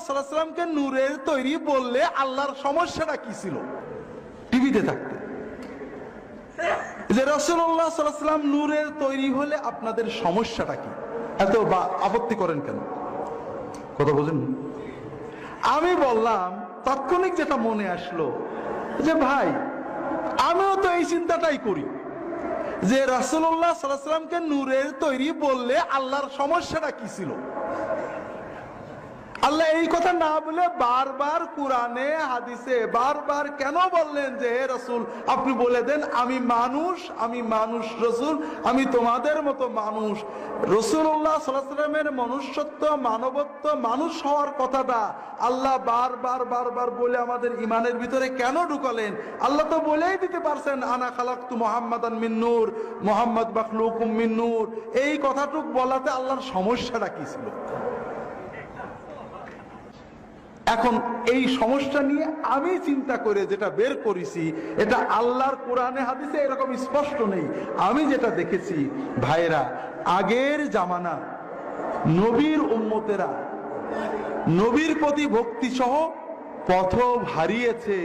সাল্লাল্লাহু আলাইহি ওয়াসাল্লামকে নূরের তৈরি বললে আল্লাহর সমস্যাটা কি ছিল? টিভিতে থাকতে যে রাসূলুল্লাহ সাল্লাল্লাহু আলাইহি ওয়াসাল্লাম নূরের তৈরি হলে আপনাদের সমস্যাটা কি, এত আপত্তি করেন কেন? কথা বোঝেন? আমি বললাম, তাৎক্ষণিক যেটা মনে আসলো যে ভাই, আমিও তো এই চিন্তাটাই করি যে রাসূলুল্লাহ সাল্লাল্লাহু আলাইহি ওয়াসাল্লামকে নূরের তৈরি বললে আল্লাহর সমস্যাটা কি ছিল? আল্লাহ এই কথা না বলে বারবার কোরআনে হাদিসে বারবার কেন বললেন যে হে রাসূল আপনি বলে দেন আমি মানুষ রাসূল, আমি তোমাদের মতো মানুষ। রাসূলুল্লাহ সাল্লাল্লাহু আলাইহি ওয়াসাল্লামের মনুষ্যত্ব, মানবত্ব, মানুষ হওয়ার কথাটা আল্লাহ বারবার বলে আমাদের ইমানের ভিতরে কেন ঢুকালেন? আল্লাহ তো বলেই দিতে পারছেন আনা খালাকতু মুহাম্মাদান মিন নূর, মুহাম্মদ মাখলুকুম মিন নূর। এই কথাটুক বলাতে আল্লাহর সমস্যাটা কি ছিল? এখন এই সমস্যা নিয়ে আমি চিন্তা করে যেটা বের করেছি, এটা আল্লাহর কোরআনে হাদিসে এরকম স্পষ্ট নেই। আমি যেটা দেখেছি ভাইরা, আগের জামানা নবীর উম্মতেরা নবীর প্রতি ভক্তি সহ পথ হারিয়েছে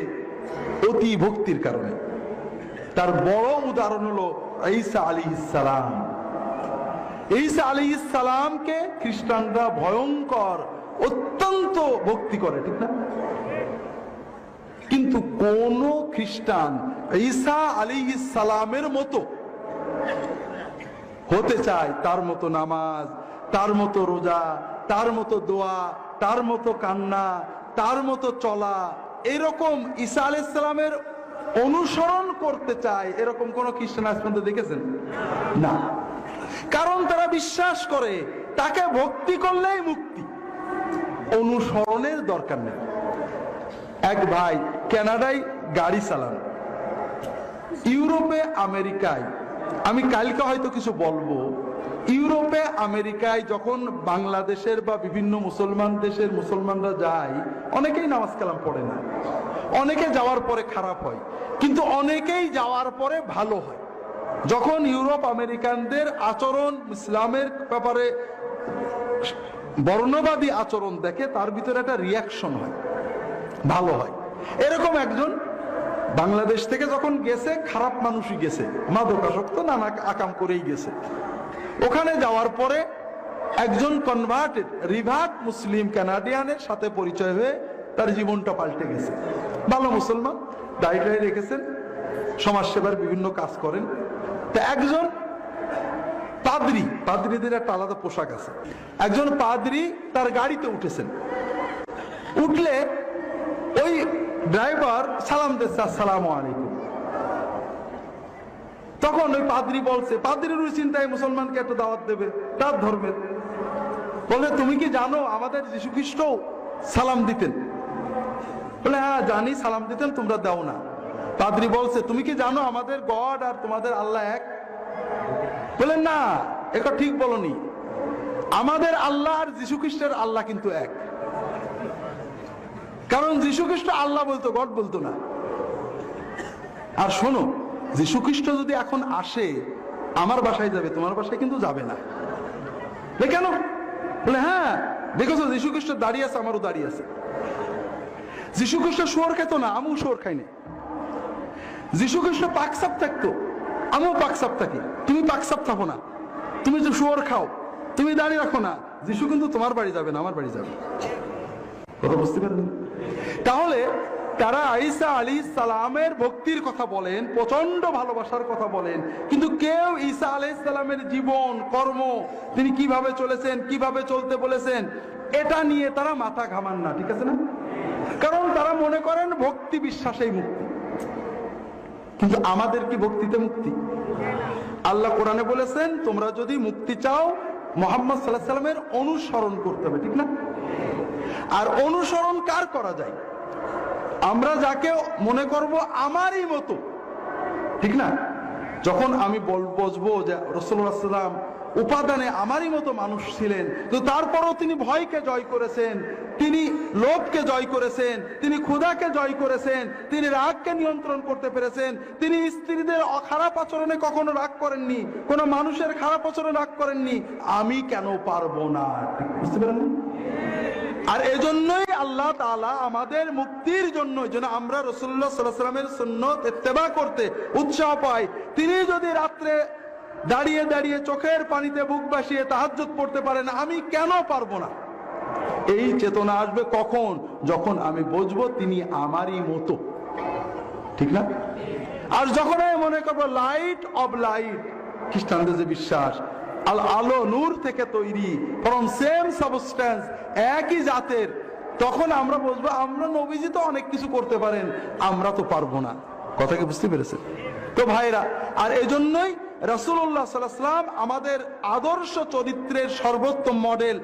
অতি ভক্তির কারণে। তার বড় উদাহরণ হলো ঈসা আলাইহিস সালাম। ঈসা আলাইহিস সালামকে খ্রিস্টানরা ভয়ঙ্কর অত্যন্ত ভক্তি করে, ঠিক না? কিন্তু কোন খ্রিস্টান ঈসা আলাইহিস সালামের মতো হতে চায়, তার মতো নামাজ, তার মতো রোজা, তার মতো দোয়া, তার মতো কান্না, তার মতো চলা, এরকম ঈসা আলাইহিস সালামের অনুসরণ করতে চায়, এরকম কোন খ্রিস্টান আজ পর্যন্ত দেখেছেন? না। কারণ তারা বিশ্বাস করে তাকে ভক্তি করলেই মুক্তি, অনুসরণের দরকার নেই। এক ভাই কানাডায় গাড়ি চালান, ইউরোপে আমেরিকায়, আমি কালকে হয়তো কিছু বলবো, ইউরোপে আমেরিকায় যখন বাংলাদেশের বা বিভিন্ন মুসলমান দেশের মুসলমানরা যায়, অনেকেই নামাজ কালাম পড়ে না, অনেকে যাওয়ার পরে খারাপ হয়, কিন্তু অনেকেই যাওয়ার পরে ভালো হয়। যখন ইউরোপ আমেরিকানদের আচরণ ইসলামের ব্যাপারে বর্ণবাদী আচরণ দেখে, তার ভিতরে একটা রিয়াকশন হয়, ভালো হয়। এরকম একজন বাংলাদেশ থেকে যখন গেছে, খারাপ মানুষই গেছে, মাদকাসক্ত নানা আকাম করেই গেছে। ওখানে যাওয়ার পরে একজন কনভার্টেড রিভার্ট মুসলিম কানাডিয়ানের সাথে পরিচয় হয়ে তার জীবনটা পাল্টে গেছে। ভালো মুসলমান, দাড়ি রেখেছেন, সমাজসেবার বিভিন্ন কাজ করেন। তা একজন পাদ্রী, পাদ্রীদের একটা আলাদা পোশাক আছে, একজন পাদ্রী তার গাড়িতে উঠেছেন, উঠলে ওই ড্রাইভার সালাম দিচ্ছে আসসালামু আলাইকুম। তখন ওই পাদ্রী বলছে, পাদ্রীর ওই চিন্তায় মুসলমানকে একটা দাওয়াত দেবে তার ধর্মের, বলে তুমি কি জানো আমাদের যীশু খ্রিস্ট সালাম দিতেন? বলে হ্যাঁ জানি, সালাম দিতেন, তোমরা দাও না। পাদ্রী বলছে তুমি কি জানো আমাদের গড আর তোমাদের আল্লাহ এক? বলে না, এটা ঠিক বলনি, আমাদের আল্লাহ আর যীশু খ্রিস্টের আল্লাহ কিন্তু এক। কারণ যীশু খ্রিস্ট আল্লাহ বলতো, গড বলতো না। আর শোনো, যীশু খ্রিস্ট যদি এখন আসে আমার বাসায় যাবে, তোমার বাসায় কিন্তু যাবে না। কেন? বলে হ্যাঁ দেখেছো যীশু খ্রিস্ট দাঁড়িয়ে আছে, আমারও দাঁড়িয়ে আছে। যীশু খ্রিস্ট শুয়োর খেতো না, আমিও শুয়োর খাইনি। যীশু খ্রিস্ট পাকসাপ থাকতো, আমিও পাকসাপ থাকি, তুমি পাকসাপ থাকো না, তুমি যে শুয়োর খাও, তুমি দাঁড়িয়ে রাখো না, যীশু কিন্তু তোমার বাড়ি যাবে না, আমার বাড়ি যাবে। কথা বুঝতে পারলেন? তাহলে তারা ঈসা আলাইহিস সালামের ভক্তির কথা বলেন, প্রচন্ড ভালোবাসার কথা বলেন, কিন্তু কেউ ঈসা আলাইহিস সালামের জীবন কর্ম, তিনি কিভাবে চলেছেন, কিভাবে চলতে বলেছেন, এটা নিয়ে তারা মাথা ঘামান না, ঠিক আছে না? কারণ তারা মনে করেন ভক্তি বিশ্বাসেই মুক্তি। কিন্তু আমাদের কি ভক্তিতে মুক্তি? আল্লাহ কোরআনে বলেছেন তোমরা যদি মুক্তি চাও মুহাম্মদ সাল্লাল্লাহু আলাইহি ওয়াসাল্লামের অনুসরণ করতে হবে, ঠিক না? আর অনুসরণ কার করা যায়? আমরা যাকে মনে করব আমারই মতো, ঠিক না? যখন আমি বলবো যে রাসূলুল্লাহ সাল্লাল্লাহু আলাইহি ওয়াসাল্লাম উপাদানে আমারই মতো মানুষ ছিলেন, তো তারপরও তিনি ভয়কে জয় করেছেন, তিনি লোভকে জয় করেছেন, তিনি ক্ষুধাকে জয় করেছেন, তিনি রাগকে নিয়ন্ত্রণ করতে পেরেছেন, তিনি স্ত্রীদের খারাপ আচরণে কখনো রাগ করেননি, কোনো মানুষের খারাপ আচরণে রাগ করেননি, আমি কেন পারবো না? বুঝতে পারেন? আর এজন্যই আল্লাহ তাআলা আমাদের মুক্তির জন্য যেন আমরা রাসূলুল্লাহ সাল্লাল্লাহু আলাইহি ওয়াসাল্লামের সুন্নাত ইত্তেবা করতে উৎসাহ পাই। তিনি যদি রাত্রে দাঁড়িয়ে দাঁড়িয়ে চোখের পানিতে বুক ভাসিয়ে তাহাজ্জুদ পড়তে পারেন, আমি কেন পারবো না? এই চেতনা আসবে কখন? যখন আমি বুঝবো তিনি আমারই মতো, ঠিক না? আর যখন আমি মনে করবো লাইট অব লাইট, খ্রিস্টানদের যে বিশ্বাস, আলো নূর থেকে তৈরি, ফ্রম সেম সাবস্ট্যান্স, একই জাতের, তখন আমরা বুঝবো আমরা নবীজি তো অনেক কিছু করতে পারেন, আমরা তো পারবো না। কথা কি বুঝতে পেরেছেন? তো ভাইরা, আর এজন্যই রাসূলুল্লাহ সাল্লাল্লাহু আলাইহি ওয়াসাল্লাম আমাদের আদর্শ চরিত্রের সর্বোত্তম মডেল।